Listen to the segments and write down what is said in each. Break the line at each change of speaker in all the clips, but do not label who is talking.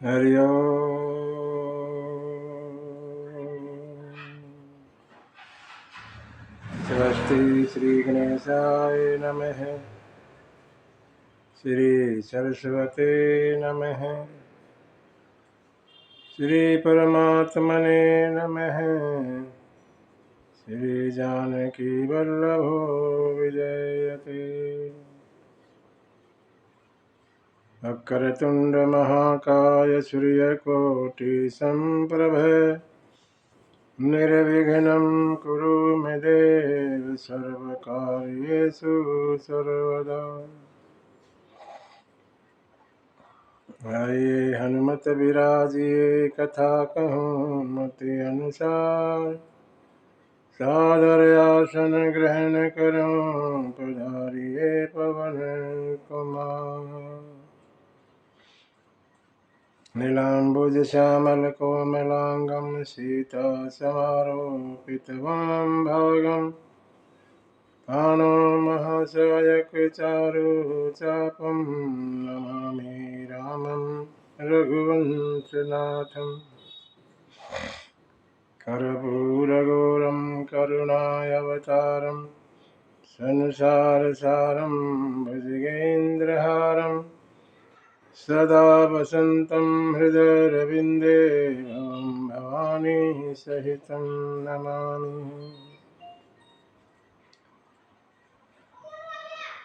हरि ओम। स्वस्ति श्री गणेशाय नमः। श्री सरस्वते नमः। श्री परमात्मने नमः। श्री जानकी वल्लभो विजयते। वक्रतुंड महाकाय सूर्यकोटि संप्रभ निर्विघ्नं कुरु मे देव सर्वकार्येषु सर्वदा। आइए हनुमत विराजिए कथा कहूँ मति अनुसार। सादर आसन ग्रहण करूँ पधारिए पवन कुमार। नीलाम्बुज श्यामल कोमलांगं सीता समारोपितवां भागं। पाणो महासायक चारुचापं नमामि रामं रघुवंशनाथम्। कर्पूरगौरं करुणावतारं संसारसारं भुजगेन्द्रहारं सदा वसन्तं हृदयरविन्दे भवानी सहितं नमामि।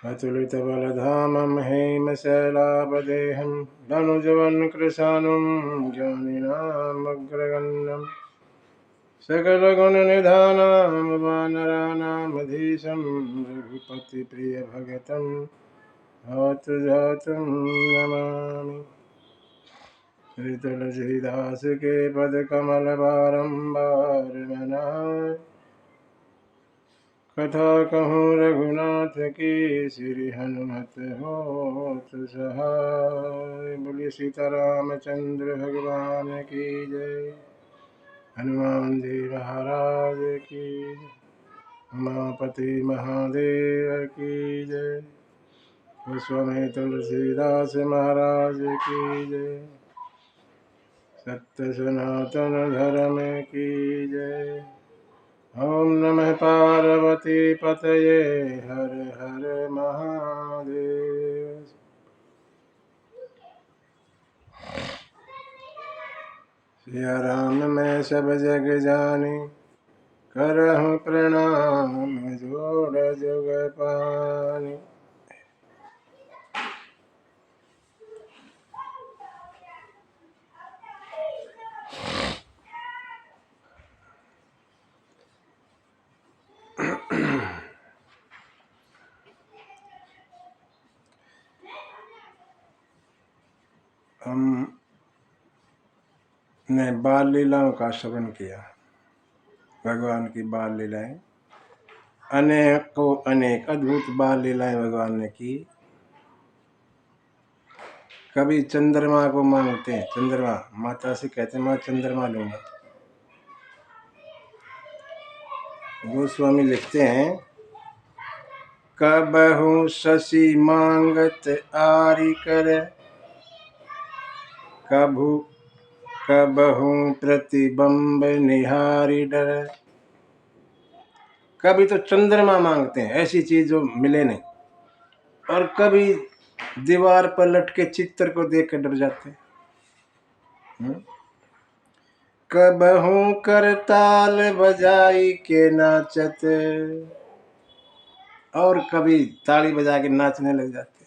अतुलितबलधामं हेमशैलावदेहं धनुजवन्कृशानुं ज्ञानिनामग्रगण्यं सकलगुणनिधानं वानराणामधीशं रघुपतिप्रियभगतं जातं नमामि। श्री तुलसीदास के पदकमल बारंबार मनाए। कथा कहूँ रघुनाथ की श्री हनुमत होत सहाय। बोलिए सीतारामचंद्र भगवान की जय। हनुमान जी महाराज की। उमापति महादेव की जय। गोस्वामी तुलसीदास महाराज की जय। सत्य सनातन धर्म की जय। ओम नमः पार्वती पतये हर हर महादेव। सिया राम मैं सब जग जानी करहूँ प्रणाम जोड़ जुग पानी। हमने बाल लीलाओं का श्रवण किया। भगवान की बाल लीलाएं अनेक अद्भुत बाल लीलाएं भगवान ने की। कभी चंद्रमा को मांगते हैं, चंद्रमा माता से कहते हैं माँ चंद्रमा लूंगा। गोस्वामी लिखते हैं कबहु शशि मांगत आरी कर कबहु प्रतिबंब निहारी डर। कभी तो चंद्रमा मांगते हैं, ऐसी चीज जो मिले नहीं, और कभी दीवार पर लटके चित्र को देख कर डर जाते हैं। कबहु करताल बजाई के नाचत, और कभी ताली बजा के नाचने लग जाते।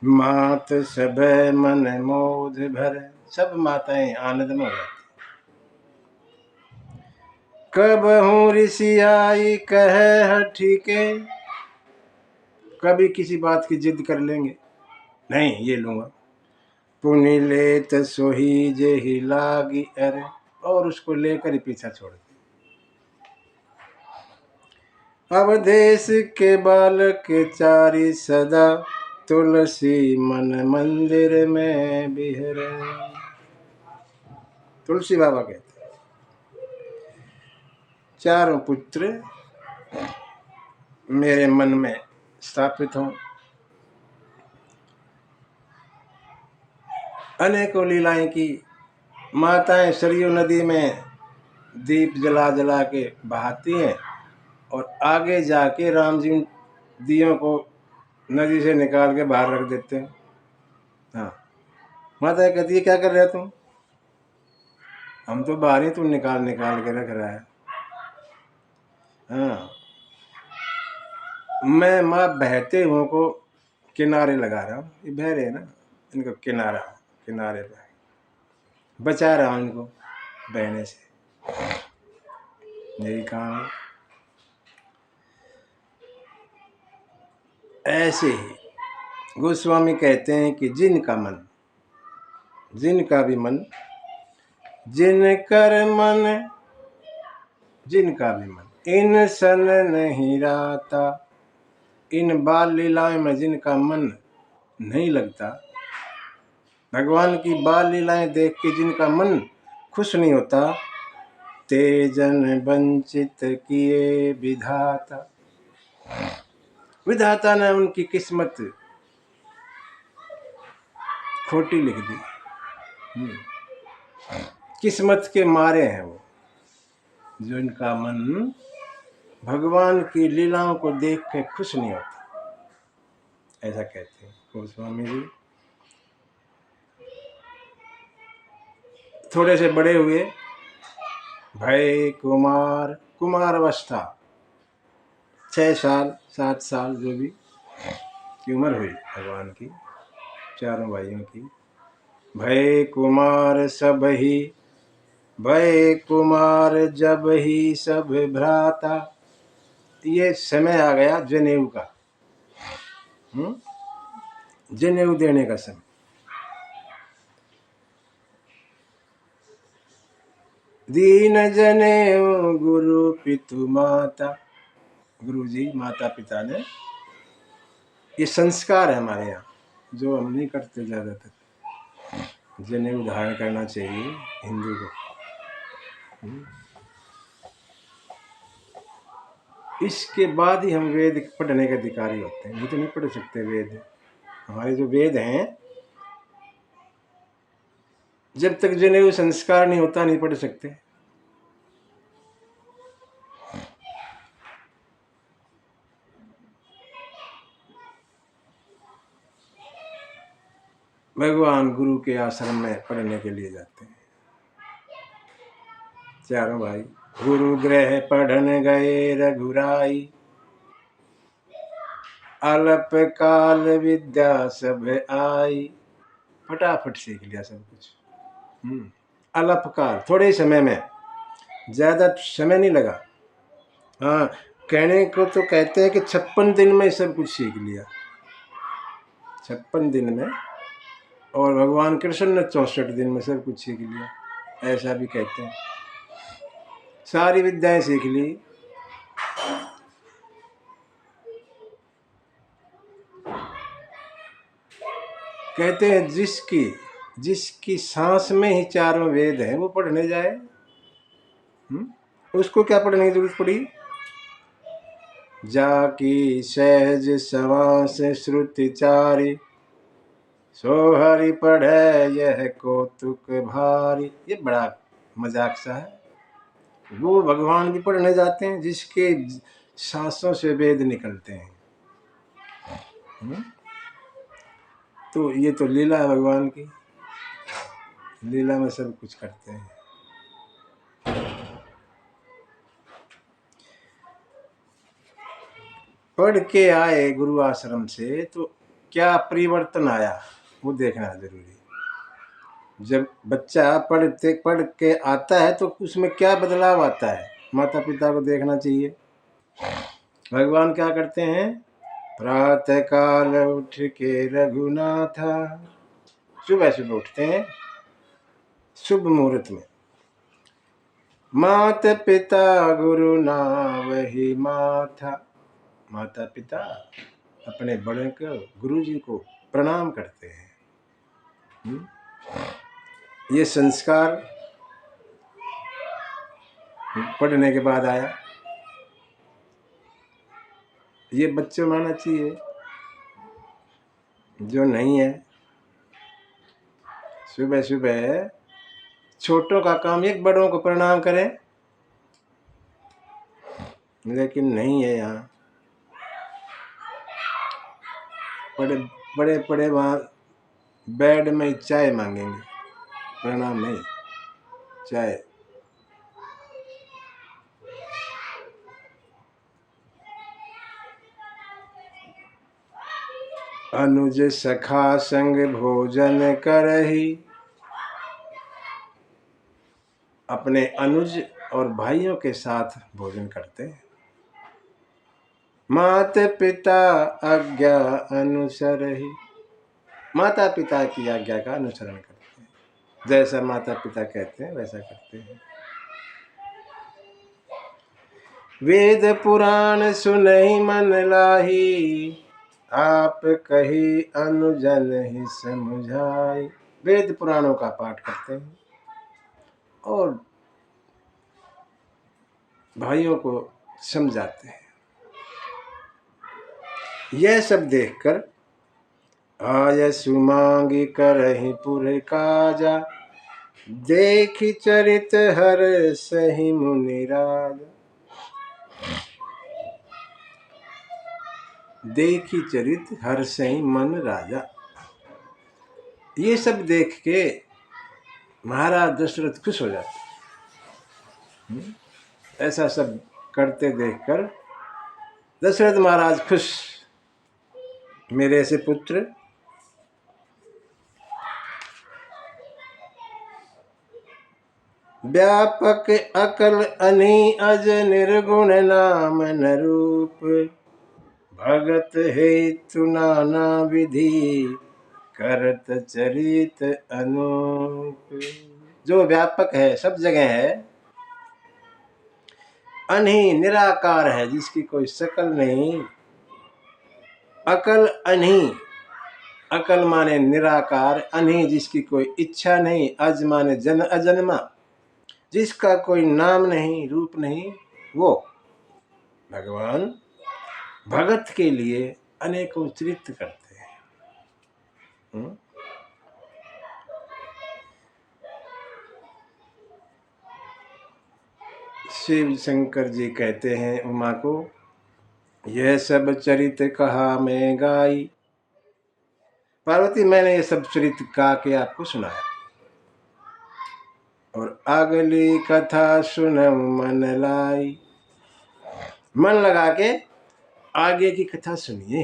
मात सब मन मोद भर, सब माताएं आनंद में हो जाती। कबहु ऋषि आई कहे हठी के, कभी किसी बात की जिद कर लेंगे, नहीं ये लूंगा। पुनि लेत सोही जेहि लागी अरे, और उसको लेकर ही पीछा छोड़ दे। अवधेश के बालक चारी सदा, तुलसी मन मंदिर में बिहरे। तुलसी बाबा कहते हैं चारों पुत्र मेरे मन में स्थापित हों। अनेकों लीलाएं की। माताएं सरयू नदी में दीप जला जला के बहाती हैं और आगे जाके राम जी दियों को नदी से निकाल के बाहर रख देते हैं। हाँ, माता कहती है क्या कर रहे हो तुम? हम तो बाहर ही, तुम निकाल निकाल के रख रहा है। हाँ, मैं माँ बहते हुओं को किनारे लगा रहा हूँ। ये बह रहे हैं ना, इनको किनारा, किनारे पे बचा रहा हूँ इनको बहने से। यही काम है। ऐसे ही गोस्वामी कहते हैं कि जिनका मन, जिनका भी मन, जिनकर मन, जिनका भी मन इन सन नहीं राता, इन बाल लीलाएं में जिनका मन नहीं लगता, भगवान की बाल लीलाएं देख के जिनका मन खुश नहीं होता, तेजन वंचित किए विधाता, विधाता ने उनकी किस्मत खोटी लिख दी। किस्मत के मारे हैं वो, जो इनका मन भगवान की लीलाओं को देख के खुश नहीं होता। ऐसा कहते हैं गोस्वामी जी। थोड़े से बड़े हुए, भय कुमार, कुमार अवस्था 6 साल 7 साल जो भी की उम्र हुई भगवान की, चारों भाइयों की। भय कुमार सब ही, भय कुमार जब ही सब भ्राता, ये समय आ गया जनेऊ का, जनेऊ देने का समय। दीन जनेऊ गुरु पितु माता, गुरु जी माता पिता ने, ये संस्कार है हमारे यहाँ जो हम नहीं करते ज्यादातर। जनेऊ धारण करना चाहिए हिंदू को। इसके बाद ही हम वेद पढ़ने के अधिकारी होते हैं, नहीं तो नहीं पढ़ सकते वेद। हमारे जो वेद हैं, जब तक जनेऊ संस्कार नहीं होता नहीं पढ़ सकते। भगवान गुरु के आश्रम में पढ़ने के लिए जाते हैं चारों भाई। गुरु गृह पढ़न गए रघुराई, अल्प काल विद्या सब आई। फटाफट सीख लिया सब कुछ। अल्प काल, थोड़े समय में, ज्यादा समय नहीं लगा। हाँ, कहने को तो कहते हैं कि 56 दिन में सब कुछ सीख लिया, 56 दिन में। और भगवान कृष्ण ने 64 दिन में सब कुछ सीख लिया, ऐसा भी कहते हैं। सारी विद्याएं सीख ली। कहते हैं जिसकी सांस में ही चारों वेद हैं, वो पढ़ने जाए। उसको क्या पढ़ने की जरूरत पड़ी? जाकी सहज सवास श्रुति चारी, सो हरि पढ़े यह कौतुक भारी। ये बड़ा मजाक सा है। वो भगवान भी पढ़ने जाते हैं जिसके सांसों से वेद निकलते हैं। तो ये तो लीला है भगवान की, लीला में सब कुछ करते हैं। पढ़ के आए गुरु आश्रम से तो क्या परिवर्तन आया वो देखना जरूरी। जब बच्चा पढ़ के आता है तो उसमें क्या बदलाव आता है, माता पिता को देखना चाहिए। भगवान क्या करते हैं? प्रातः काल उठ के रघुनाथा, सुबह सुबह उठते हैं शुभ मुहूर्त में। माता पिता गुरु ना वही माथा, माता पिता अपने बड़े को, गुरु जी को प्रणाम करते हैं। ये संस्कार पढ़ने के बाद आया। ये बच्चों में आना चाहिए, जो नहीं है सुबह सुबह छोटों का काम एक बड़ों को प्रणाम करें, लेकिन नहीं है यहाँ। बड़े बड़े वहाँ बेड में चाय मांगेंगे, प्रणाम नहीं, चाय। अनुज सखा संग भोजन करही, अपने अनुज और भाइयों के साथ भोजन करते हैं। मात पिता आज्ञा अनुसरही, माता पिता की आज्ञा का अनुसरण करते हैं, जैसा माता पिता कहते हैं वैसा करते हैं। वेद पुराण सुनहि मन लाही, आप कही अनुजन ही समझाई। वेद पुराणों का पाठ करते हैं और भाइयों को समझाते हैं। यह सब देखकर आय सुमांगी करहि पुर काजा, देखि चरित हर सही मुनिराज। देखी चरित हर सही मन राजा। ये सब देख के महाराज दशरथ खुश हो जाते। ऐसा सब करते देखकर दशरथ महाराज खुश, मेरे ऐसे पुत्र व्यापक अकल अनी अज निर्गुण नाम न रूप, भगत हेतु नाना विधि करत चरित अनूप। जो व्यापक है, सब जगह है, अनही निराकार है, जिसकी कोई शकल नहीं। अकल अनही, अकल माने निराकार, अनही जिसकी कोई इच्छा नहीं, अज माने जन अजन्मा, जिसका कोई नाम नहीं, रूप नहीं, वो भगवान भगत के लिए अनेकों चरित्र करते हैं। शिव शंकर जी कहते हैं उमा को, यह सब चरित्र कहा मैं गाई। पार्वती, मैंने ये सब चरित्र गा के आपको सुनाया, और अगली कथा सुनऊ मन लाई। मन लगा के आगे की कथा सुनिए।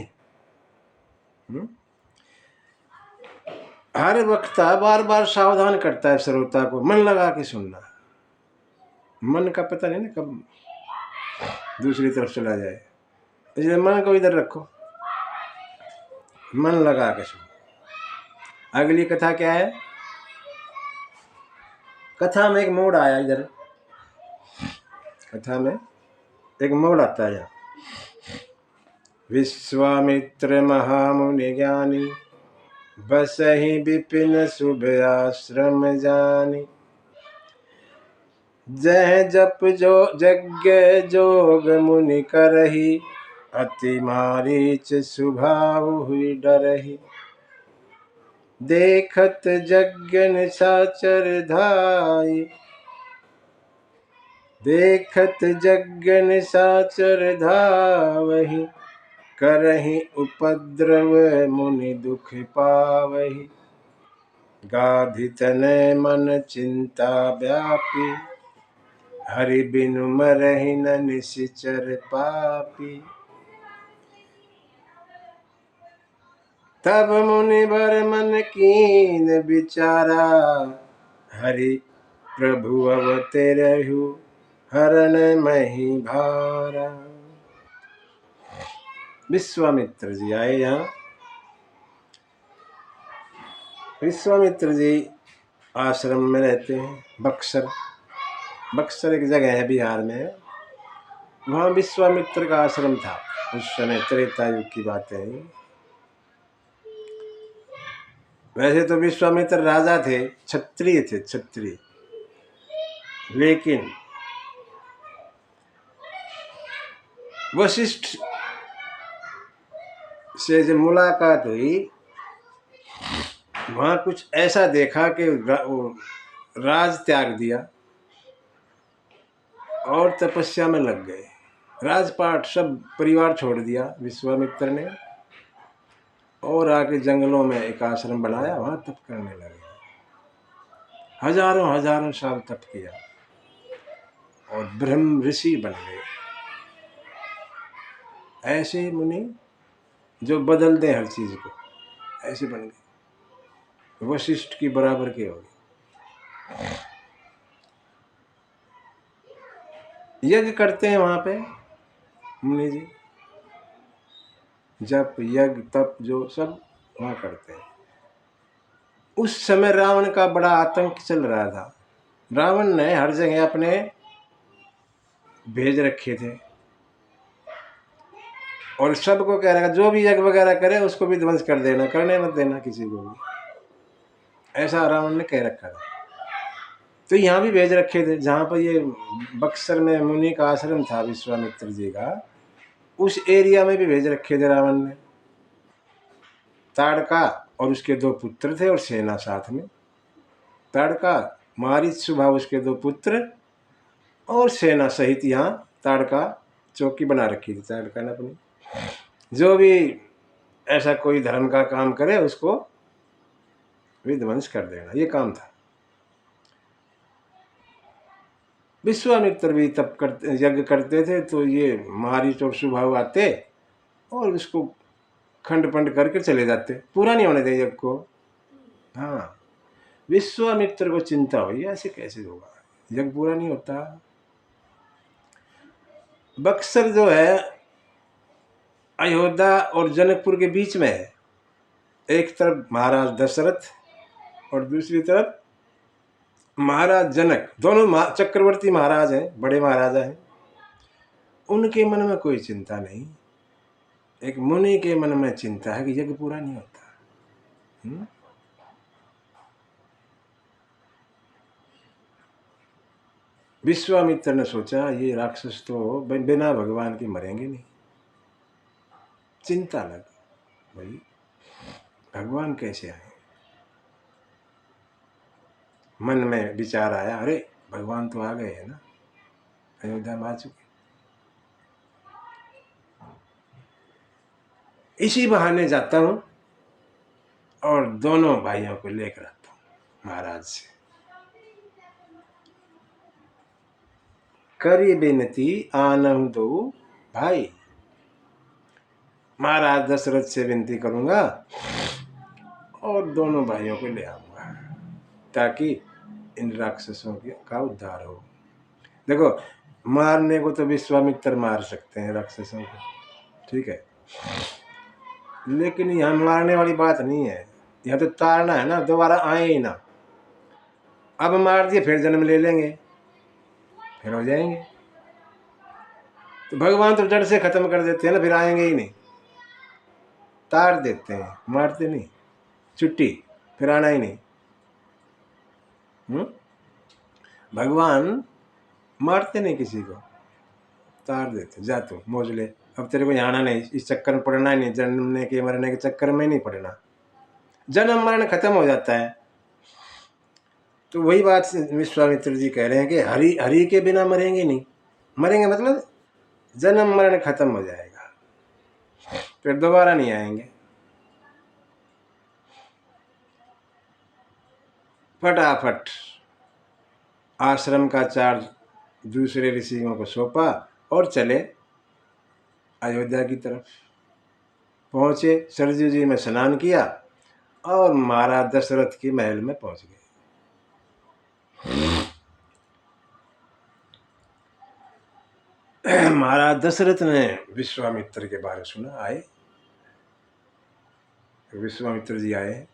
हर वक्ता बार बार सावधान करता है श्रोता को, मन लगा के सुनना। मन का पता नहीं ना कब दूसरी तरफ चला जाए, इसलिए मन को इधर रखो, मन लगा के सुनो। अगली कथा क्या है? कथा में एक मोड़ आया, इधर कथा में एक मोड़ आता है। विश्वामित्र महामुनि ज्ञानी, बसहि विपिन शुभ आश्रम जानी। जह जप जो यज्ञ जोग मुनि करही, अति मारीच स्वभाव हुई डरही। देखत यज्ञ निशाचर धाई, देखत यज्ञ निशाचर धावही। करही उपद्रव मुनि दुख पावही, गाधि तनय मन चिंता व्यापी। हरि बिनु मरहि न निशिचर पापी। तब मुनि बर मन कीन विचारा, हरि प्रभु अवतरहु हरण मही भारा। विश्वामित्र जी आए यहाँ। विश्वामित्र जी आश्रम में रहते हैं, बक्सर। बक्सर एक जगह है बिहार में, वहाँ विश्वामित्र का आश्रम था। उस समय त्रेता युग की बात है। वैसे तो विश्वामित्र राजा थे, क्षत्रिय थे, क्षत्रिय। लेकिन वशिष्ठ से जब मुलाकात हुई वहां कुछ ऐसा देखा कि वो राज त्याग दिया और तपस्या में लग गए। राजपाट सब परिवार छोड़ दिया विश्वामित्र ने और आके जंगलों में एक आश्रम बनाया, वहां तप करने लगे। हजारों हजारों साल तप किया और ब्रह्म ऋषि बन गए। ऐसे मुनि जो बदल दे हर चीज को, ऐसे बन गए, वशिष्ठ की बराबर के हो गए। यज्ञ करते हैं वहां पे मुनि जी, जप यज्ञ तप जो सब वहां करते हैं। उस समय रावण का बड़ा आतंक चल रहा था। रावण ने हर जगह अपने भेज रखे थे और सबको कह रहा जो भी यज्ञ वगैरह करे उसको भी ध्वंस कर देना, करने मत देना किसी को भी, ऐसा रावण ने कह रखा था। तो यहाँ भी भेज रखे थे, जहाँ पर ये बक्सर में मुनि का आश्रम था विश्वामित्र जी का, उस एरिया में भी भेज रखे थे रावण ने। ताड़का और उसके 2 पुत्र थे और सेना साथ में। ताड़का, मारीच, स्वभाव उसके 2 पुत्र और सेना सहित यहाँ ताड़का चौकी बना रखी थी ताड़का ने अपनी। जो भी ऐसा कोई धर्म का काम करे उसको विध्वंस कर देना, ये काम था। विश्वामित्र भी तप करते यज्ञ करते थे, तो ये मारीच और स्वभाव आते और उसको खंड पंड करके चले जाते, पूरा नहीं होने दे यज्ञ को। हाँ, विश्वामित्र को चिंता हुई ऐसे कैसे होगा, यज्ञ पूरा नहीं होता। बक्सर जो है अयोध्या और जनकपुर के बीच में है। एक तरफ महाराज दशरथ और दूसरी तरफ महाराज जनक, दोनों चक्रवर्ती महाराज हैं, बड़े महाराजा हैं। उनके मन में कोई चिंता नहीं, एक मुनि के मन में चिंता है कि यज्ञ पूरा नहीं होता। विश्वामित्र ने सोचा ये राक्षस तो बिना भगवान के मरेंगे नहीं। चिंता लगी, भाई भगवान कैसे आए। मन में विचार आया, अरे भगवान तो आ गए हैं ना, अयोध्या में आ चुके, इसी बहाने जाता हूं और दोनों भाइयों को लेकर आता हूं महाराज से। करी बेनती आनहु दो भाई, महाराज दशरथ से विनती करूंगा और दोनों भाइयों को ले आऊंगा ताकि इन राक्षसों का उद्धार हो। देखो, मारने को तो विश्वामित्र मार सकते हैं राक्षसों को, ठीक है, लेकिन यहाँ मारने वाली बात नहीं है, यहाँ तो तारना है ना, दोबारा आए ही ना। अब मार दिए फिर जन्म ले लेंगे, फिर हो जाएंगे। तो भगवान तो जड़ से खत्म कर देते हैं ना, फिर आएंगे ही नहीं, तार देते हैं, मारते नहीं, छुट्टी, फिर आना ही नहीं। भगवान मारते नहीं किसी को, तार देते, जा तू मौज ले, अब तेरे को यहाँ आना नहीं, इस चक्कर में पड़ना ही नहीं, जन्मने के मरने के चक्कर में नहीं पड़ना, जन्म मरण खत्म हो जाता है। तो वही बात विश्वामित्र जी कह रहे हैं कि हरि हरि के बिना मरेंगे नहीं, मरेंगे मतलब जन्म मरण खत्म हो जाएगा, फिर दोबारा नहीं आएंगे। फटाफट आश्रम का चार्ज दूसरे ऋषियों को सौंपा और चले अयोध्या की तरफ। पहुंचे, सरजू जी में स्नान किया और महाराज दशरथ के महल में पहुंच गए। महाराज दशरथ ने विश्वामित्र के बारे सुना, आए, विश्वामित्र जी आए।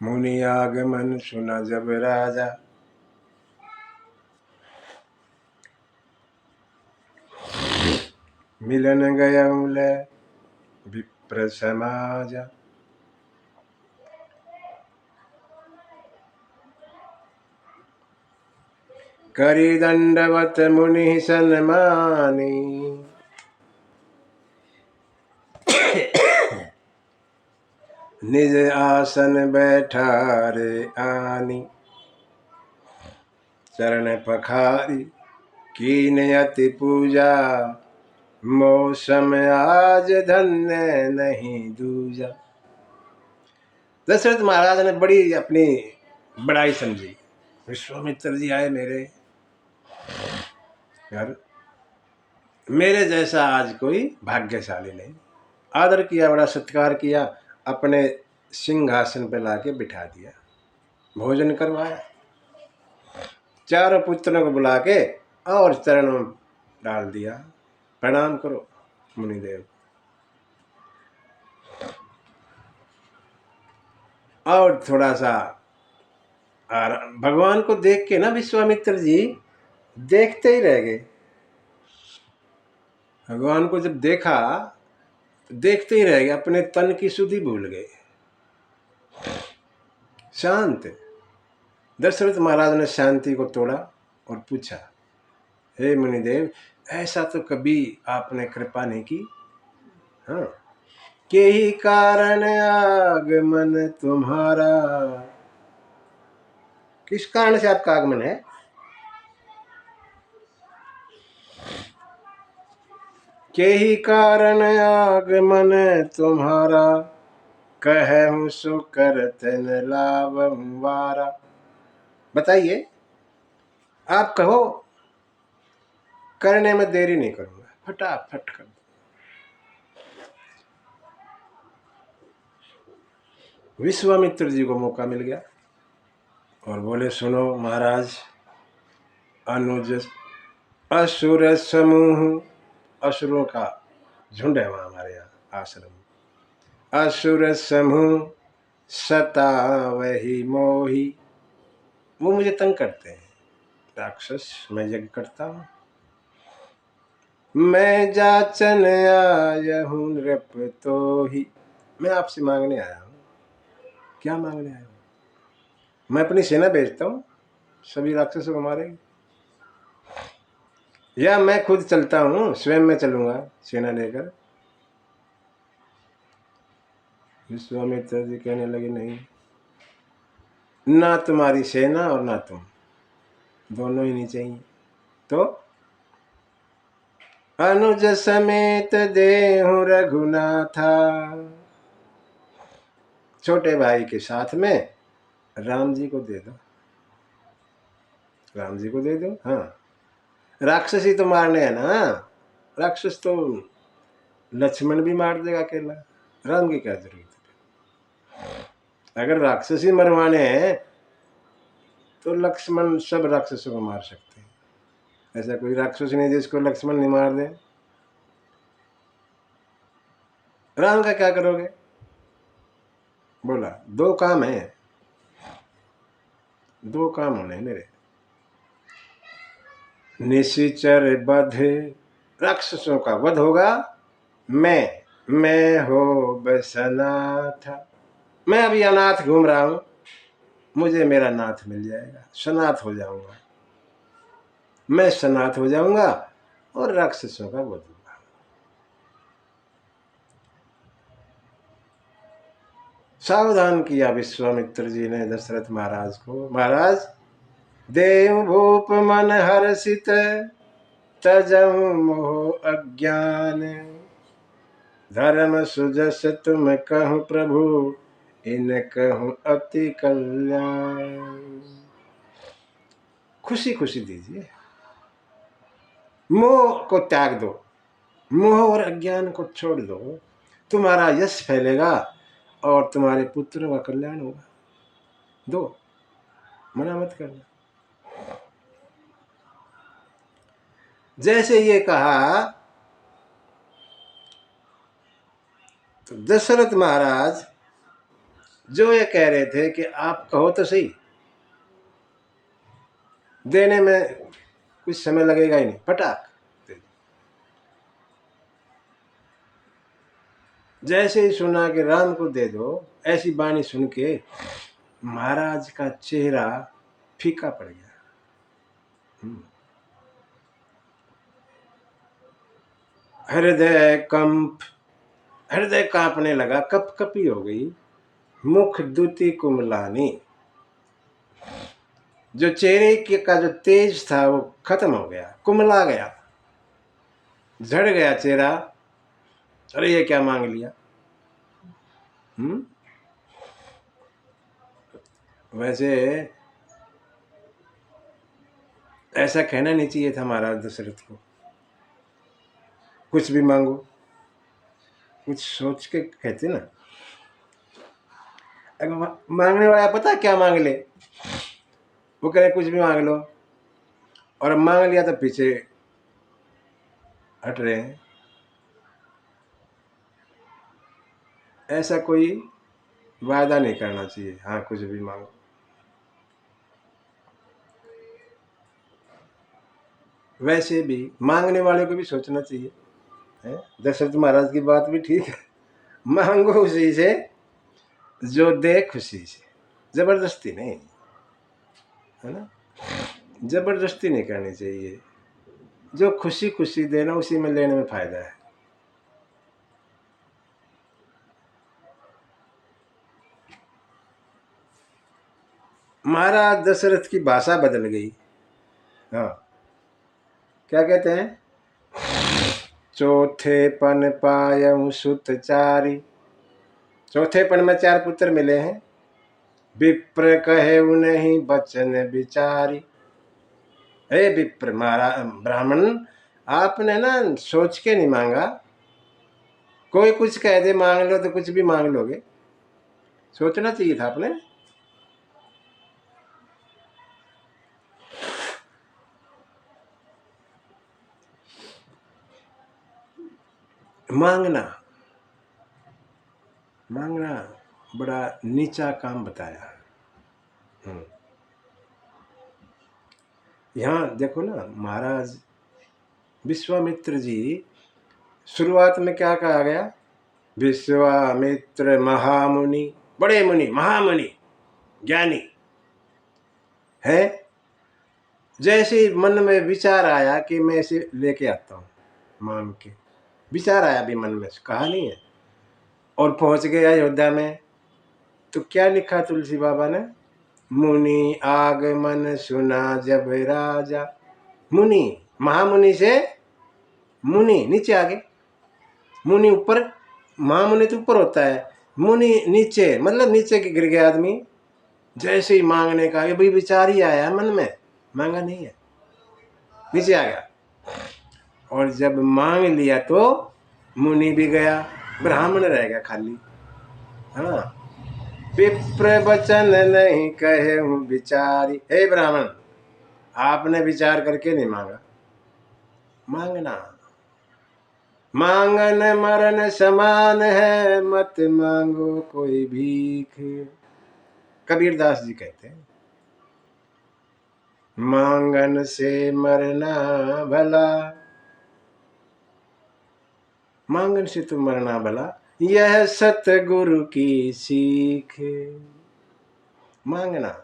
मुनि आगमन सुना जब राजा, मिलन गया विप्र समाजा। करी दंडवत मुनि सन्मानी, निज आसन बैठा रे आनी, चरण पखारी कीन अति पूजा, मौसम आज धन्य नहीं दूजा। दशरथ महाराज ने बड़ी अपनी बड़ाई समझी। विश्वामित्र जी आए मेरे घर, मेरे जैसा आज कोई भाग्यशाली नहीं। आदर किया, बड़ा सत्कार किया, अपने सिंहासन पे लाके बिठा दिया, भोजन करवाया, चारों पुत्रों को बुला के और चरणों में डाल दिया, प्रणाम करो मुनिदेव। और थोड़ा सा भगवान को देख के ना विश्वामित्र जी देखते ही रह गए। भगवान को जब देखा तो देखते ही रह गए, अपने तन की सुधि भूल गए, शांत। दशरथ महाराज ने शांति को तोड़ा और पूछा, हे मुनिदेव, ऐसा तो कभी आपने कृपा नहीं की। हाँ, के ही कारण आगमन तुम्हारा, किस कारण से आपका आगमन है? के ही कारण आगमन तुम्हारा, कहूँ सो करत न लावंवारा। बताइए, आप कहो, करने में देरी नहीं करूंगा, फटाफट कर दो। विश्वामित्र जी को मौका मिल गया और बोले, सुनो महाराज, अनुज असुर समूह, असुरों का झुंड है वहां हमारे यहाँ आश्रम, असुर समूह सतावहि मोहि, वो मुझे तंग करते हैं। राक्षस, मैं यज्ञ करता हूं, मैं जाचन आया हूं नृप तो ही, मैं आपसे मांगने आया हूं। क्या मांगने आया हूं? मैं अपनी सेना भेजता हूं, सभी राक्षसों को मारेगी, या मैं खुद चलता हूं, स्वयं मैं चलूंगा सेना लेकर। विश्वामित्र जी कहने लगे, नहीं, ना तुम्हारी सेना और ना तुम, दोनों ही नहीं चाहिए। तो अनुज समेत देहु रघुनाथा, छोटे भाई के साथ में राम जी को दे दो, राम जी को दे दो। हाँ, राक्षस ही तो मारने है ना, राक्षस तो लक्ष्मण भी मार देगा अकेला, राम की क्या जरूरत है? अगर राक्षस ही मरवाने हैं तो लक्ष्मण सब राक्षसों को मार सकते हैं, ऐसा कोई राक्षस नहीं जिसको लक्ष्मण नहीं मार दे। राम का क्या करोगे? बोला, दो काम है, दो काम होने मेरे, निशिचर वध, राक्षसों का वध होगा, मैं हो बसनाथ, मैं अभी अनाथ घूम रहा हूं, मुझे मेरा नाथ मिल जाएगा, सनाथ हो जाऊंगा, मैं सनाथ हो जाऊंगा और राक्षसों का वध होगा। सावधान किया विश्वामित्र जी ने दशरथ महाराज को, महाराज, देव भूप मन हर्षित, तजहु मोह अज्ञान, धर्म सुजस तुम कहूँ प्रभु, इन कहूँ अति कल्याण। खुशी खुशी दीजिए, मोह को त्याग दो, मोह और अज्ञान को छोड़ दो, तुम्हारा यश फैलेगा और तुम्हारे पुत्रों का कल्याण होगा। दो, मना मत करना। जैसे ये कहा तो दशरथ महाराज जो ये कह रहे थे कि आप कहो तो सही, देने में कुछ समय लगेगा ही नहीं, पटाख दे दो। जैसे ही सुना कि राम को दे दो, ऐसी बाणी सुन के महाराज का चेहरा फीका पड़ गया। हृदय कंप, हृदय कांपने लगा, कप कपी हो गई, मुख दुति कुमलानी, जो चेहरे का जो तेज था वो खत्म हो गया, कुमला गया, झड़ गया चेहरा। अरे ये क्या मांग लिया। वैसे ऐसा कहना नहीं चाहिए था महाराज दशरथ को, कुछ भी मांगो, कुछ सोच के कहते ना। अगर मांगने वाला पता क्या मांग ले, वो कह रहे कुछ भी मांग लो, और मांग लिया तो पीछे हट रहे हैं। ऐसा कोई वायदा नहीं करना चाहिए, हाँ कुछ भी मांगो। वैसे भी मांगने वाले को भी सोचना चाहिए, है? दशरथ महाराज की बात भी ठीक है, मांगो उसी से जो दे खुशी से, जबरदस्ती नहीं, है ना। जबरदस्ती नहीं करनी चाहिए, जो खुशी खुशी देना उसी में लेने में फायदा है। महाराज दशरथ की भाषा बदल गई। हाँ, क्या कहते हैं, चौथे पन पायऊ सुत चारी, चौथे पन में 4 पुत्र मिले हैं। विप्र कहे नहीं बचन विचारी, हे विप्र महाराज ब्राह्मण, आपने ना सोच के नहीं मांगा, कोई कुछ कह दे मांग लो तो कुछ भी मांग लोगे, सोचना चाहिए था आपने। मांगना मांगना बड़ा नीचा काम बताया। यहाँ देखो ना, महाराज विश्वामित्र जी, शुरुआत में क्या कहा गया, विश्वामित्र महामुनि, बड़े मुनि, महामुनि, ज्ञानी है। जैसे मन में विचार आया कि मैं इसे लेके आता हूँ, मांग के विचार आया भी मन में, कहा नहीं है, और पहुंच गया अयोध्या में। तो क्या लिखा तुलसी बाबा ने, मुनि आगमन सुना जब राजा, मुनि, महामुनि से मुनि नीचे आ गए, मुनि ऊपर, महामुनि तो ऊपर होता है, मुनि नीचे, मतलब नीचे के गिर गया आदमी। जैसे ही मांगने का ये भी विचार ही आया मन में, मांगा नहीं है, नीचे आ गया। और जब मांग लिया तो मुनि भी गया, ब्राह्मण रह गया खाली। हाँ, विप्र वचन नहीं कहे विचारी, हे ब्राह्मण, आपने विचार करके नहीं मांगा। मांगना, मांगन मरण समान है, मत मांगो कोई भीख, कबीरदास जी कहते हैं। मांगन से मरना भला, मांगन से तो मरना भला, यह सतगुरु की सीख। मांगना,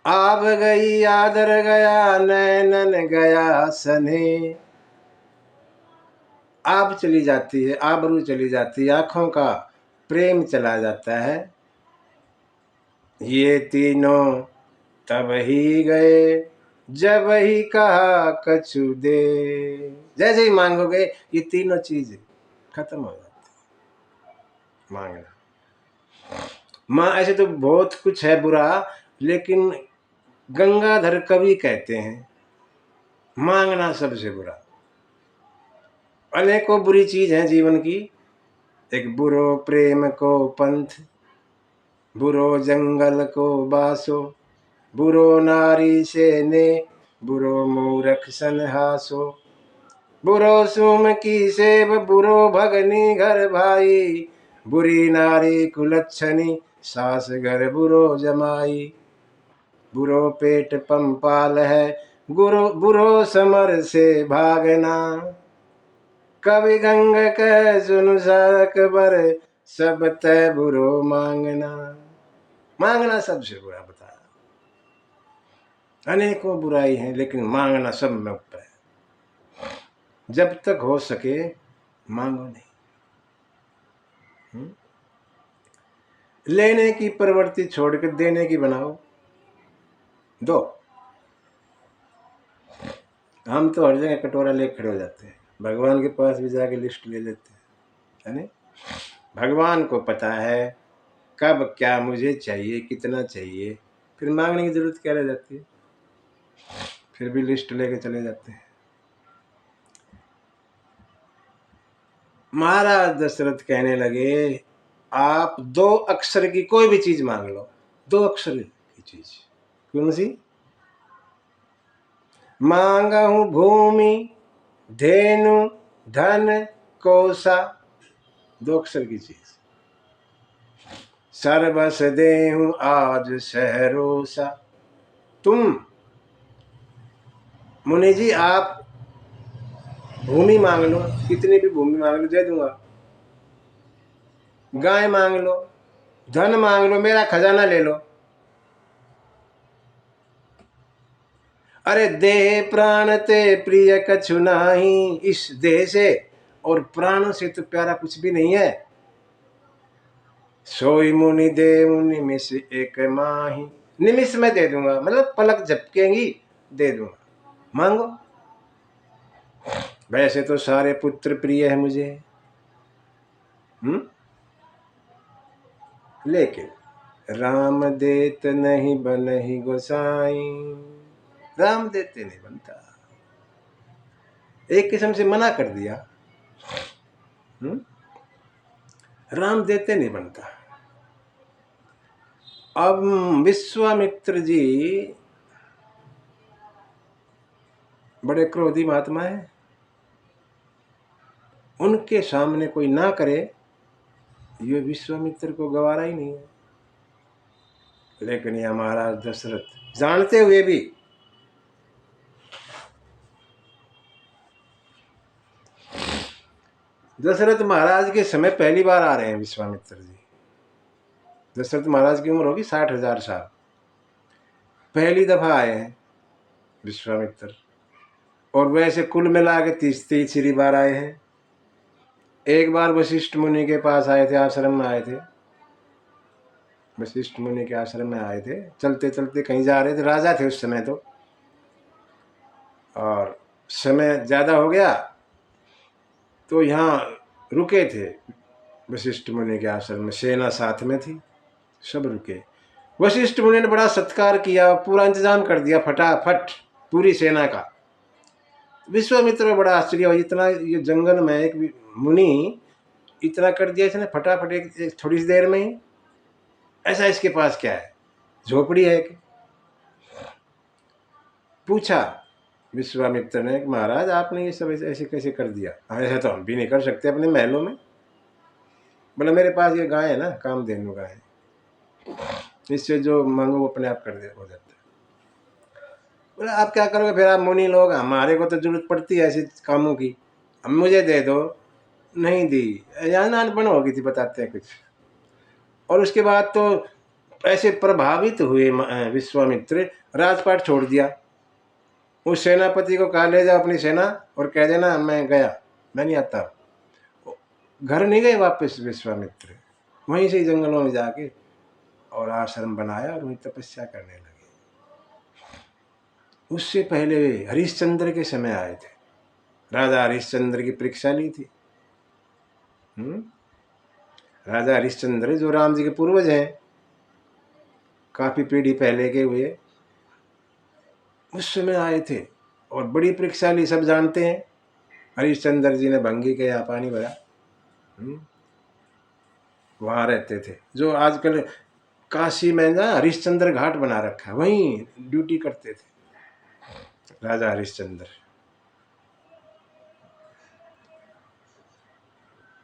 आब गई आदर गया, नैनन गया सने, आब चली जाती है, आबरू चली जाती है, आंखों का प्रेम चला जाता है। ये तीनों तब ही गए, जब ही कहा कछु दे, जैसे ही मांगोगे ये तीनों चीज खत्म हो जाती। मांगना, माँ ऐसे तो बहुत कुछ है बुरा, लेकिन गंगाधर कवि कहते हैं मांगना सबसे बुरा। अनेकों बुरी चीज है जीवन की, एक बुरो प्रेम को पंथ, बुरो जंगल को बासो, बुरो नारी से ने, बुरो मूरख सन हासो, बुरो सुम की सेव, बुरो भगनी घर भाई, बुरी नारी कुलच्छनी, सास घर बुरो जमाई, बुरो पेट पंपाल है, गुरु बुरो समर से भागना, कवि गंग कह सुन अकबर, सब तय बुरो मांगना। मांगना सबसे बुरा बताया, अनेकों बुराई हैं लेकिन मांगना सब में ऊपर है। जब तक हो सके मांगो नहीं, लेने की प्रवृत्ति छोड़कर देने की बनाओ, दो। हम तो हर जगह कटोरा लेकर खड़े हो जाते हैं, भगवान के पास भी जाके लिस्ट ले लेते हैं, है नहीं? भगवान को पता है कब क्या मुझे चाहिए, कितना चाहिए, फिर मांगने की जरूरत क्या रह जाती है? फिर भी लिस्ट लेके चले जाते हैं। महाराज दशरथ कहने लगे, आप 2 अक्षर की कोई भी चीज मांग लो, 2 अक्षर की चीज। कौन सी? मांगा हूं भूमि, धेनु, धन, कोसा, 2 अक्षर की चीज। सर्वस देहूं आज सहरोसा। तुम मुनि जी आप भूमि मांग लो, कितनी भी भूमि मांग लो, दे दूंगा। गाय मांग लो, धन मांग लो, मेरा खजाना ले लो। अरे देह प्राण ते प्रिय कछु नाही, इस देह से और प्राणों से तो प्यारा कुछ भी नहीं है। सोई मुनि देव निमिष एक माही, निमिष में दे दूंगा, मतलब पलक झपकेंगी दे दूंगा, मांगो। वैसे तो सारे पुत्र प्रिय है मुझे, लेकिन राम देत नहीं बनहि गोसाई, राम देते नहीं बनता, एक किस्म से मना कर दिया। राम देते नहीं बनता। अब विश्वामित्र जी बड़े क्रोधी महात्मा है, उनके सामने कोई ना करे ये विश्वामित्र को गवारा ही नहीं है। लेकिन यह महाराज दशरथ जानते हुए भी दशरथ महाराज के समय पहली बार आ रहे हैं विश्वामित्र जी। दशरथ महाराज की उम्र होगी 60,000 साल, पहली दफा आए हैं विश्वामित्र। और वैसे कुल मिला के 30 बार आए हैं। एक बार वशिष्ठ मुनि के पास आए थे, आश्रम में आए थे, वशिष्ठ मुनि के आश्रम में आए थे, चलते चलते कहीं जा रहे थे, राजा थे उस समय तो, और समय ज्यादा हो गया तो यहाँ रुके थे वशिष्ठ मुनि के आश्रम में, सेना साथ में थी, सब रुके। वशिष्ठ मुनि ने बड़ा सत्कार किया, पूरा इंतजाम कर दिया फटाफट पूरी सेना का। विश्वामित्र को बड़ा आश्चर्य हुआ, इतना ये जंगल में एक मुनि इतना कर दिया इसने फटाफट एक थोड़ी सी देर में ही, ऐसा इसके पास क्या है, झोपड़ी है कि? पूछा विश्वामित्र ने, महाराज आपने ये सब ऐसे कैसे कर दिया? ऐसा तो हम भी नहीं कर सकते अपने महलों में। बोला मेरे पास ये गाय है ना, कामधेनु गाय, इससे जो मांगो वो अपने आप कर दे हो जाता है। बोला आप क्या करोगे फिर, आप मुनि लोग, हमारे को तो जरूरत पड़ती है ऐसे कामों की, हम मुझे दे दो। नहीं दी, यहाँ नानपन हो गई थी, बताते हैं कुछ। और उसके बाद तो ऐसे प्रभावित हुए विश्वामित्र, राजपाट छोड़ दिया। उस सेनापति को कहा ले जाओ अपनी सेना और कह देना मैं गया, मैं नहीं आता। घर नहीं गए वापस विश्वामित्र, वहीं से जंगलों में जाके और आश्रम बनाया और वहीं तपस्या करने लगे। उससे पहले वे हरिश्चंद्र के समय आए थे, राजा हरिश्चंद्र की परीक्षा ली थी। राजा हरिश्चंद्र जो राम जी के पूर्वज हैं, काफी पीढ़ी पहले के हुए, उस समय आए थे और बड़ी परीक्षा ली, सब जानते हैं। हरिश्चंद्र जी ने भंगी के यहाँ पानी भरा, वहां रहते थे, जो आजकल काशी में ना हरिश्चंद्र घाट बना रखा है, वहीं ड्यूटी करते थे राजा हरिश्चंद्र।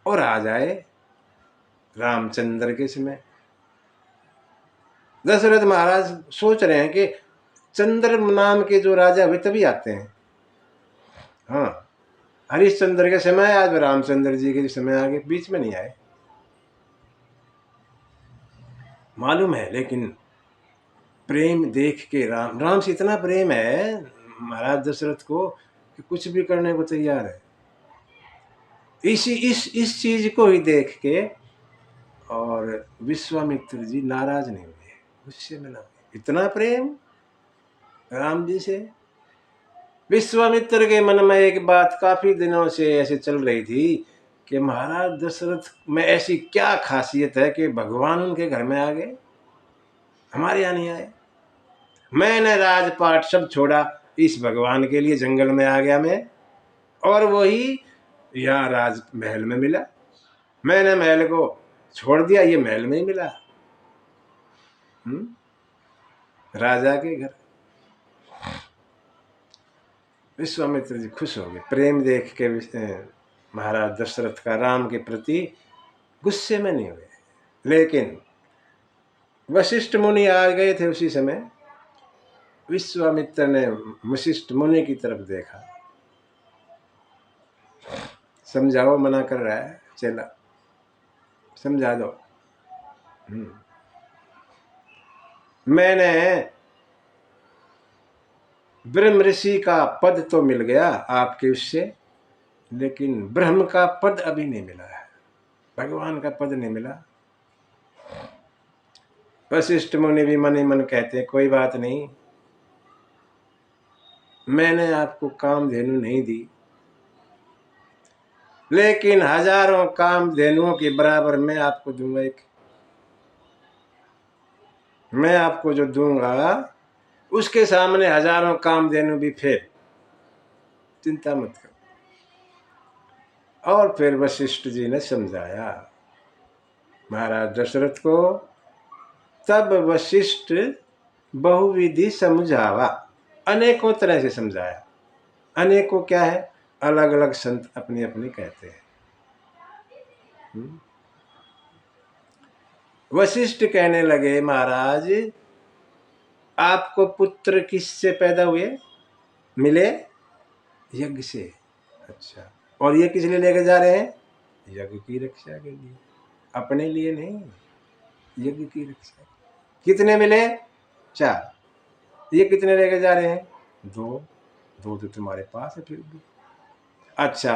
और आ जाए रामचंद्र के समय, दशरथ महाराज सोच रहे हैं कि चंद्र नाम के जो राजा हुए तभी आते हैं। हाँ, हरिश्चंद्र के समय आज रामचंद्र जी के समय आगे, बीच में नहीं आए, मालूम है। लेकिन प्रेम देख के राम से इतना प्रेम है महाराज दशरथ को कि कुछ भी करने को तैयार है। इस चीज को ही देख के और विश्वामित्र जी नाराज नहीं हुए, गुस्से में ना हुए। इतना प्रेम राम जी से। विश्वामित्र के मन में एक बात काफी दिनों से ऐसे चल रही थी कि महाराज दशरथ में ऐसी क्या खासियत है कि भगवान उनके घर में आ गए, हमारे यहाँ नहीं आए। मैंने राजपाट सब छोड़ा, इस भगवान के लिए जंगल में आ गया मैं, और वही यहाँ राजमहल में मिला। मैंने महल को छोड़ दिया, ये महल में ही मिला। राजा के घर। विश्वामित्र जी खुश हो गए, प्रेम देख के महाराज दशरथ का राम के प्रति गुस्से में नहीं हुए। लेकिन वशिष्ठ मुनि आ गए थे उसी समय। विश्वामित्र ने वशिष्ठ मुनि की तरफ देखा, समझाओ, मना कर रहा है चेला, समझा दो। मैंने ब्रह्म ऋषि का पद तो मिल गया आपके उससे, लेकिन ब्रह्म का पद अभी नहीं मिला है, भगवान का पद नहीं मिला। वशिष्ठ मुनि भी मन ही मन कहते हैं, कोई बात नहीं, मैंने आपको कामधेनु नहीं दी, लेकिन हजारों कामधेनुओं के बराबर मैं आपको दूंगा एक। मैं आपको जो दूंगा उसके सामने हजारों कामधेनु भी फेल, चिंता मत करो। और फिर वशिष्ठ जी ने समझाया महाराज दशरथ को। तब वशिष्ठ बहुविधि समझावा, अनेकों तरह से समझाया। अनेकों क्या है, अलग अलग संत अपनी अपनी कहते हैं। वशिष्ठ कहने लगे, महाराज आपको पुत्र किससे पैदा हुए, मिले? यज्ञ से। अच्छा, और ये किस लिए लेकर जा रहे हैं? यज्ञ की रक्षा के लिए, अपने लिए नहीं, यज्ञ की रक्षा। कितने मिले? 4। ये कितने लेकर जा रहे हैं? 2। 2 तो तुम्हारे पास है फिर भी। अच्छा,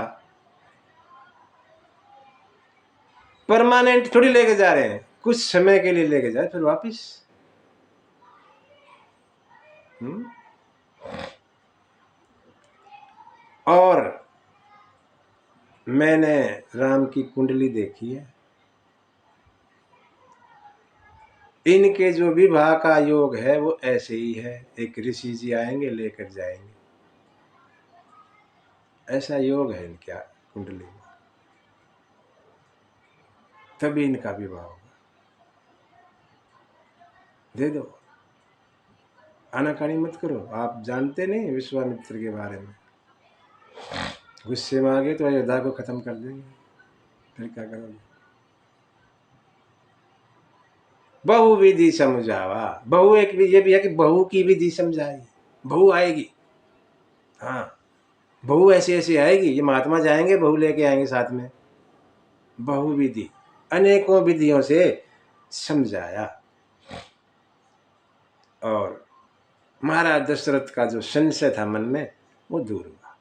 परमानेंट थोड़ी लेके जा रहे हैं, कुछ समय के लिए लेके जाए फिर वापिस। और मैंने राम की कुंडली देखी है, इनके जो विवाह का योग है वो ऐसे ही है, एक ऋषि जी आएंगे लेकर जाएंगे, ऐसा योग है इनका कुंडली में, तभी इनका विवाह होगा। दे दो, आनाकानी मत करो। आप जानते नहीं विश्वामित्र के बारे में, गुस्से में आ गए तो अयोध्या को खत्म कर देंगे, फिर क्या करोगे? बहु विधि समझावा, बहु एक भी ये भी है कि बहू की विधि समझाई, बहू आएगी। हाँ, बहू ऐसी ऐसी आएगी, ये महात्मा जाएंगे बहू लेके आएंगे साथ में। बहु विधि, अनेकों विधियों से समझाया, और महाराज दशरथ का जो संशय था मन में वो दूर हुआ।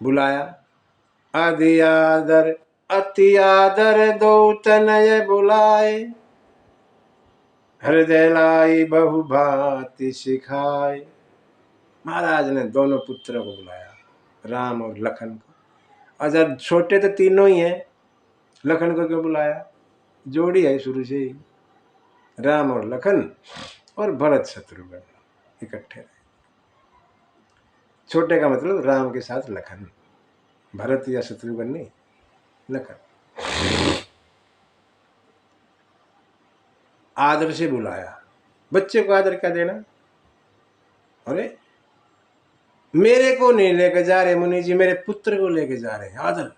बुलाया, आदि आदर अति आदर दो तनय बुलाए, हृदय लाई बहु भांति सिखाए। महाराज ने दोनों पुत्रों को बुलाया, राम और लखन को। और जब छोटे तो तीनों ही हैं, लखन को क्यों बुलाया? जोड़ी है शुरू से ही, राम और लखन और भरत शत्रुघ्न इकट्ठे रहे। छोटे का मतलब राम के साथ लखन, भरत या शत्रुघ्न नहीं, लखन। आदर से बुलाया। बच्चे को आदर क्या देना? अरे मेरे को नहीं लेकर जा रहे मुनि जी, मेरे पुत्र को लेकर जा रहे हैं, आदर।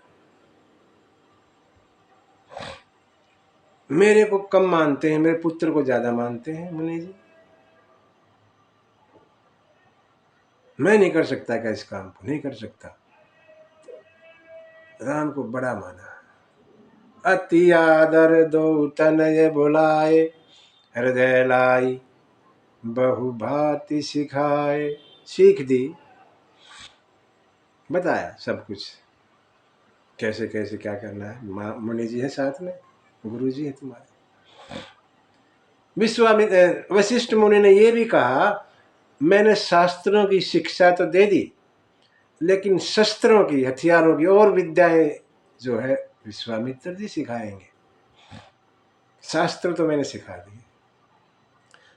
मेरे को कम मानते हैं, मेरे पुत्र को ज्यादा मानते हैं मुनि जी। मैं नहीं कर सकता क्या इस काम को? नहीं कर सकता। राम को बड़ा माना। अति आदर दो तनय बुलाए, हृदय लाई बहु भांति सिखाए। सीख दी, बताया सब कुछ, कैसे कैसे क्या करना है। मुनि जी है साथ में, गुरु जी है तुम्हारे। विश्वामित्र वशिष्ठ मुनि ने यह भी कहा, मैंने शास्त्रों की शिक्षा तो दे दी, लेकिन शस्त्रों की, हथियारों की और विद्याएं जो है विश्वामित्र जी सिखाएंगे। शास्त्र तो मैंने सिखा दी,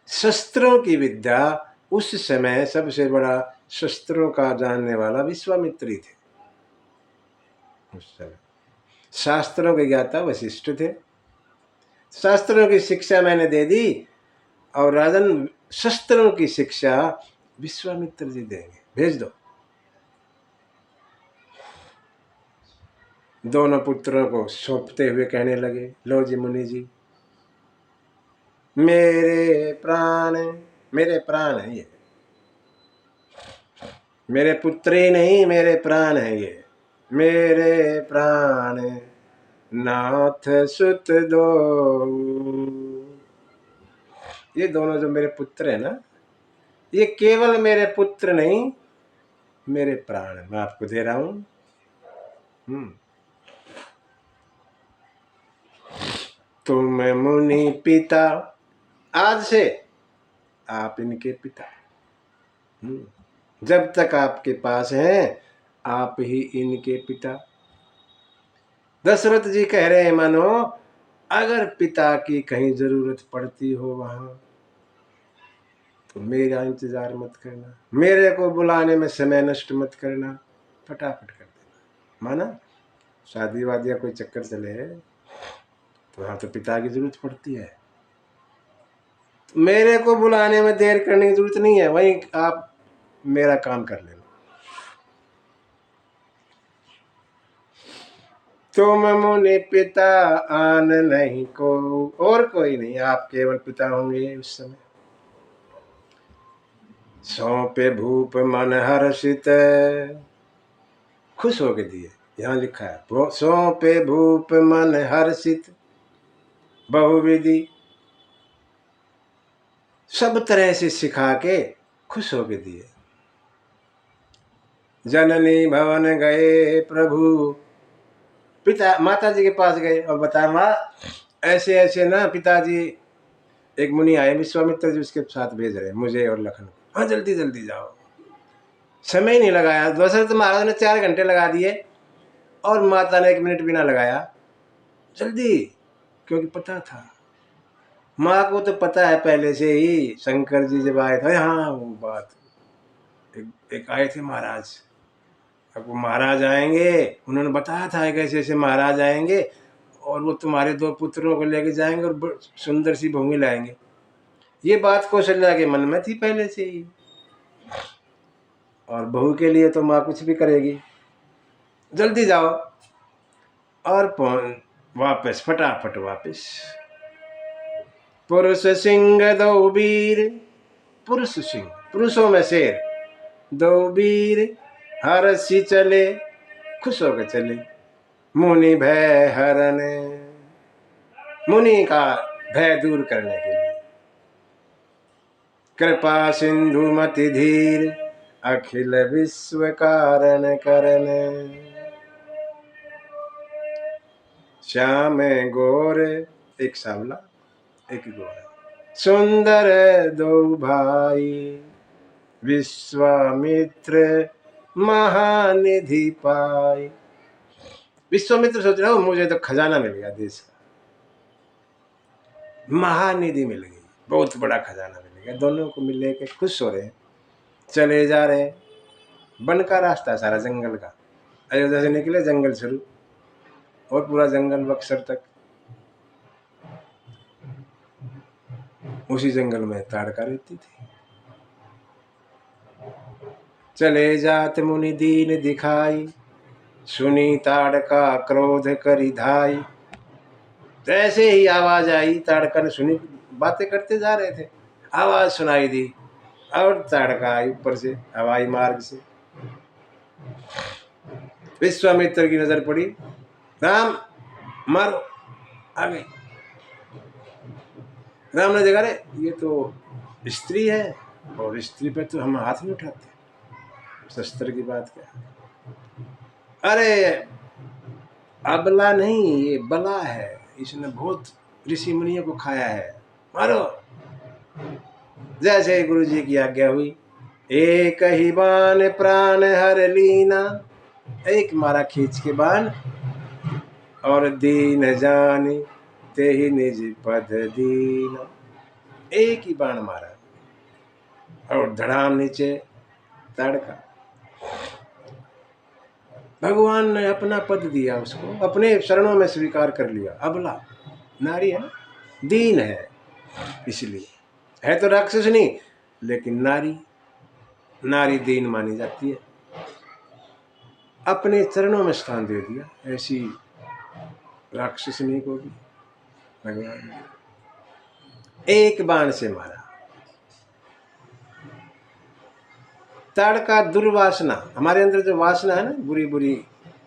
शस्त्रों की विद्या उस समय सबसे बड़ा शस्त्रों का जानने वाला विश्वामित्र ही थे। उस समय शास्त्रों के ज्ञाता वशिष्ठ थे। शास्त्रों की शिक्षा मैंने दे दी और राजन शस्त्रों की शिक्षा विश्वामित्र जी देंगे, भेज दो। दोनों पुत्रों को सौंपते हुए कहने लगे, लो जी मुनि जी, मेरे प्राण है ये, मेरे पुत्र ही नहीं मेरे प्राण है ये, मेरे प्राण नाथ सुत दो। ये दोनों जो मेरे पुत्र है ना, ये केवल मेरे पुत्र नहीं, मेरे प्राण मैं आपको दे रहा हूं। तुम मुनि पिता, आज से आप इनके पिता। जब तक आपके पास हैं आप ही इनके पिता। दशरथ जी कह रहे हैं, मानो अगर पिता की कहीं जरूरत पड़ती हो वहां तो मेरा इंतजार मत करना, मेरे को बुलाने में समय नष्ट मत करना, फटाफट कर देना। माना शादी वादी या कोई चक्कर चले तो वहां तो पिता की जरूरत पड़ती है, तो मेरे को बुलाने में देर करने की जरूरत नहीं है, वहीं आप मेरा काम कर लेना। तुम मुनि पिता आन नहीं को, और कोई नहीं, आप केवल पिता होंगे उस समय। सौंपे भूप मन हर्षित, खुश होके दिए, यहां लिखा है सौंपे भूप मन हर्षित बहुविधि, सब तरह से सिखा के खुश होके दिए। जननी भवन गए प्रभु, पिता माता जी के पास गए और बता, माँ ऐसे ऐसे ना पिताजी, एक मुनि आए विश्वामित्र जी उसके साथ भेज रहे मुझे और लखन को, हाँ जल्दी जल्दी जाओ। समय नहीं लगाया, दशरथ महाराज ने 4 घंटे लगा दिए और माता ने 1 मिनट भी ना लगाया, जल्दी, क्योंकि पता था, माँ को तो पता है पहले से ही। शंकर जी जब आए थे, हाँ वो बात, एक आए थे महाराज, अब वो महाराज आएंगे, उन्होंने बताया था कैसे ऐसे महाराज आएंगे और वो तुम्हारे 2 पुत्रों को लेके जाएंगे और सुंदर सी भूमि लाएंगे। ये बात कौशल्या के मन में थी पहले से ही, और बहू के लिए तो माँ कुछ भी करेगी। जल्दी जाओ और वापस, फटाफट वापस। पुरुष सिंह 2 वीर, पुरुष सिंह, पुरुषों में शेर, 2 वीर हर्षि चले, खुश होकर चले। मुनि भय हरण, मुनि का भय दूर करने के लिए। कृपा सिंधु मति धीर, अखिल विश्व कारण करन। श्याम गोर, एक सांवला एक गोरा, सुंदर 2 भाई, विश्वामित्र महानिधि पाई। विश्वामित्र सोच रहा हूं मुझे तो खजाना मिल गया, देश का महानिधि मिल गई, बहुत बड़ा खजाना मिल गया। दोनों को मिल के खुश हो रहे हैं, चले जा रहे हैं। वन का रास्ता सारा जंगल का, अयोध्या से निकले जंगल शुरू और पूरा जंगल बक्सर तक। उसी जंगल में ताड़का रहती थी। चले जात मुनि दीन दिखाई, सुनी ताड़का क्रोध करी धाई। जैसे ही आवाज आई, ताड़का ने सुनी, बातें करते जा रहे थे, आवाज सुनाई दी और ताड़का आई ऊपर से, हवाई मार्ग से। विश्वामित्र की नजर पड़ी, राम मारो, आ गई। राम ने देखा, रे ये तो स्त्री है और स्त्री पे तो हम हाथ नहीं उठाते, शस्त्र की बात क्या। अरे अबला नहीं, ये बला है, इसने बहुत ऋषि मुनियों को खाया है, मारो। जैसे गुरु जी की आज्ञा हुई, एक ही बाण प्राण हर लीना, एक मारा खींच के बाण, और दीन जानी ते ही निज पद दीना। एक ही बाण मारा और धड़ाम नीचे तड़का। भगवान ने अपना पद दिया उसको, अपने शरणों में स्वीकार कर लिया। अबला नारी है ना, दीन है, इसलिए है तो राक्षस नहीं, लेकिन नारी, नारी दीन मानी जाती है। अपने चरणों में स्थान दे दिया, ऐसी राक्षसनी को भी भगवान ने एक बाण से मारा। तड़का दुर्वासना, हमारे अंदर जो वासना है ना, बुरी बुरी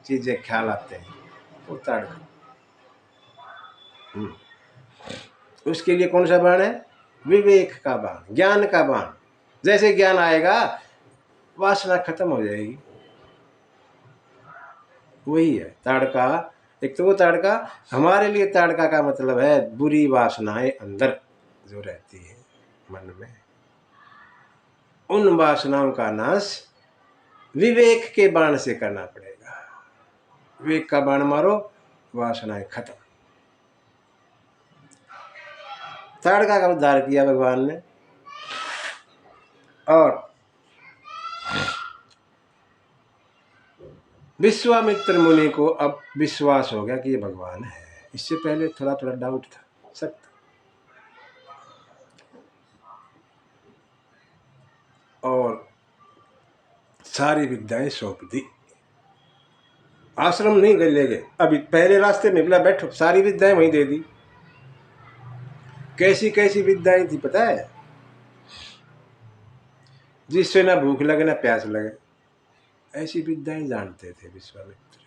चीजें ख्याल आते हैं, वो तड़का। उसके लिए कौन सा बाण है? विवेक का बाण, ज्ञान का बाण। जैसे ज्ञान आएगा वासना खत्म हो जाएगी। वही है ताड़का। एक तो वो ताड़का, हमारे लिए ताड़का का मतलब है बुरी वासनाएं अंदर जो रहती है मन में, उन वासनाओं का नाश विवेक के बाण से करना पड़ेगा। विवेक का बाण मारो, वासनाएं खत्म। ताड़का का उद्धार किया भगवान ने। और विश्वामित्र मुनि को अब विश्वास हो गया कि ये भगवान है। इससे पहले थोड़ा थोड़ा डाउट था, शक था। और सारी विद्याएं सौंप दी, आश्रम नहीं ले गए। अभी पहले रास्ते में बोला बैठो, सारी विद्याएं वहीं दे दी। कैसी कैसी विद्याएं थी पता है? जिससे ना भूख लगे ना प्यास लगे, ऐसी विद्याएं जानते थे विश्वामित्र।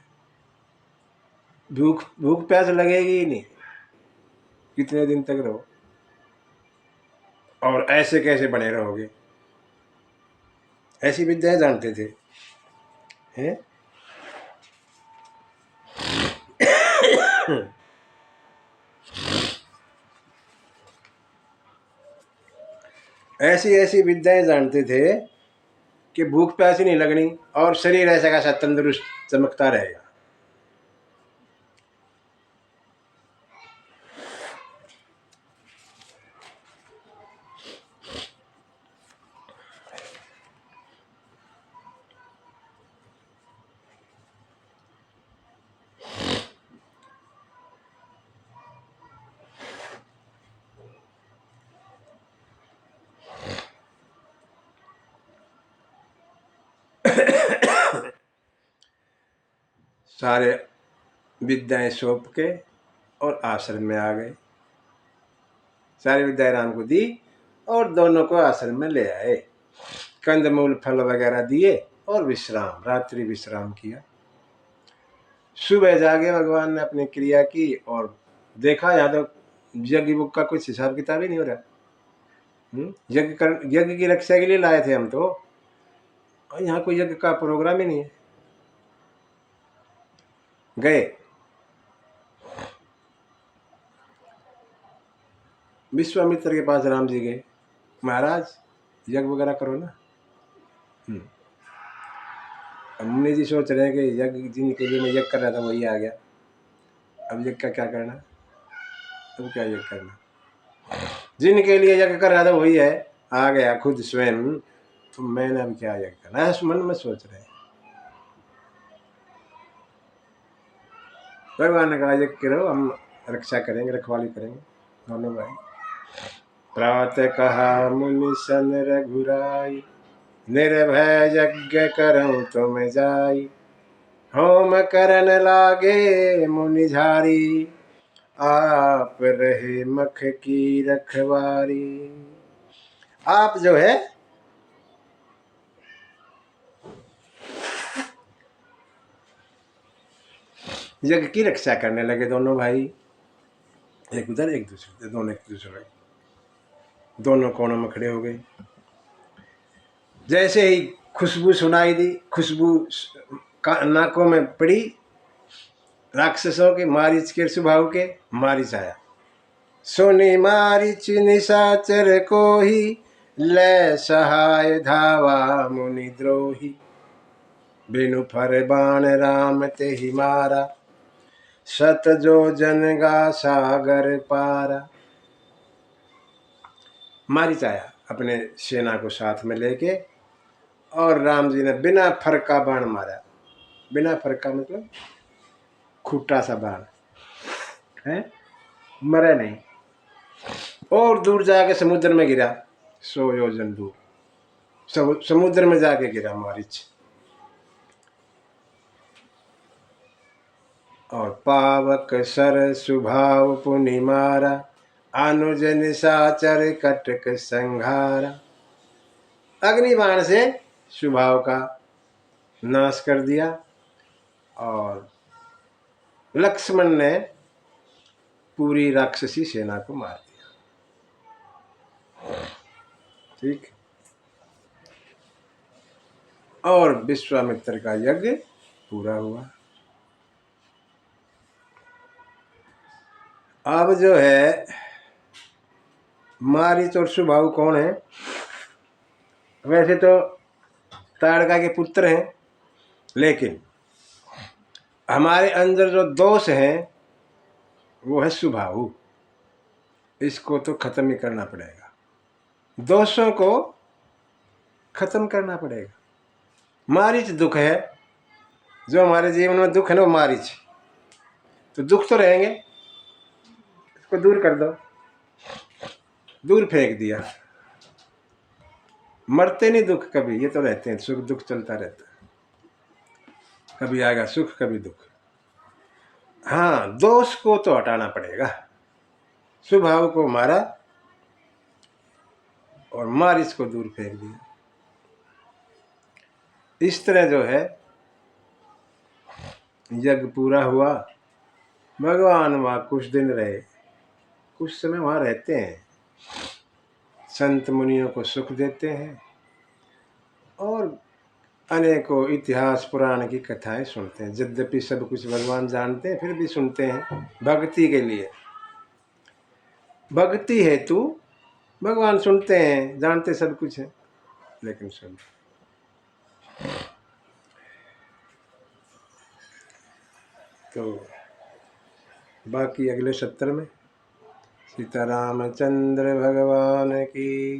भूख भूख प्यास लगेगी ही नहीं, कितने दिन तक रहो, और ऐसे कैसे बने रहोगे, ऐसी विद्याएं जानते थे हैं? ऐसी ऐसी विद्याएं जानते थे कि भूख प्यास ही नहीं लगनी, और शरीर ऐसा कैसा तंदुरुस्त चमकता रहेगा। सारे विद्याएं सौंप के और आश्रम में आ गए। सारी विद्याएं राम को दी और दोनों को आश्रम में ले आए। कंदमूल फल वगैरह दिए और विश्राम, रात्रि विश्राम किया। सुबह जागे भगवान ने अपनी क्रिया की और देखा यहाँ तो यज्ञ बुक का कुछ हिसाब किताब ही नहीं हो रहा। यज्ञ की रक्षा के लिए लाए थे हम तो, और यहाँ कोई यज्ञ का प्रोग्राम ही नहीं है। गए विश्वामित्र के पास, राम जी गए, महाराज यज्ञ वगैरह करो ना। मुनि जी सोच रहे हैं कि यज्ञ जिनके लिए मैं यज्ञ कर रहा था वही आ गया, अब यज्ञ का क्या करना, अब क्या यज्ञ करना, जिनके लिए यज्ञ कर रहा था वही है, आ गया खुद स्वयं, तो मैंने अब क्या यज्ञ करना है, मन में सोच रहे हैं। भगवान ने कहा यज्ञ करो, हम रक्षा करेंगे, रखवाली करेंगे दोनों भाई। प्रातः कहा मुनि सन रघुराई, निर्भय यज्ञ करऊं तुम जाई, होम करन लागे मुनि झारी, आप रहे मख की रखवारी। आप जो है यज्ञ की रक्षा करने लगे दोनों भाई, एक उधर एक दूसरे, दोनों एक दूसरे, दोनों कोनों में खड़े हो गए। जैसे ही खुशबू सुनाई दी, खुशबू नाकों में पड़ी, राक्षसों के, मारीच के स्वभाव के मारीच आया। सुनि मारीच निशाचर को ही, ले सहाय धावा मुनि द्रोही। बिनु फर बाण राम ते ही मारा, सत जो जन गा सागर पारा। मारीच आया अपने सेना को साथ में लेके, और राम जी ने बिना फर का बाण मारा। बिना फर का मतलब खूटा सा बाण है, मरे नहीं। और दूर जाके समुद्र में गिरा, 100 योजन दूर समुद्र में जाके गिरा मारीच। और पावक सर सुभाव पुनि मारा, अनुज निशाचर कटक संघारा। अग्निबाण से सुभाव का नाश कर दिया, और लक्ष्मण ने पूरी राक्षसी सेना को मार दिया। ठीक। और विश्वामित्र का यज्ञ पूरा हुआ। अब जो है मारीच और सुभाव कौन है? वैसे तो ताड़का के पुत्र हैं, लेकिन हमारे अंदर जो दोष है वो है सुभाव। इसको तो खत्म ही करना पड़ेगा, दोषों को खत्म करना पड़ेगा। मारीच दुख है, जो हमारे जीवन में दुख है ना वो मारीच। तो दुख तो रहेंगे, इसको दूर कर दो, दूर फेंक दिया। मरते नहीं दुख कभी, ये तो रहते हैं, सुख दुख चलता रहता है, कभी आएगा सुख कभी दुख। हाँ, दोष को तो हटाना पड़ेगा। स्वभाव को मारा और मारीच को दूर फेंक दिया। इस तरह जो है यज्ञ पूरा हुआ। भगवान वहाँ कुछ दिन रहे, कुछ समय वहाँ रहते हैं, संत मुनियों को सुख देते हैं, और अनेकों इतिहास पुराण की कथाएं सुनते हैं। यद्यपि सब कुछ भगवान जानते हैं, फिर भी सुनते हैं भक्ति के लिए। भक्ति हेतु भगवान सुनते हैं, जानते सब कुछ है, लेकिन सुन। तो बाकी अगले सत्र में। सीतारामचंद्र भगवान की।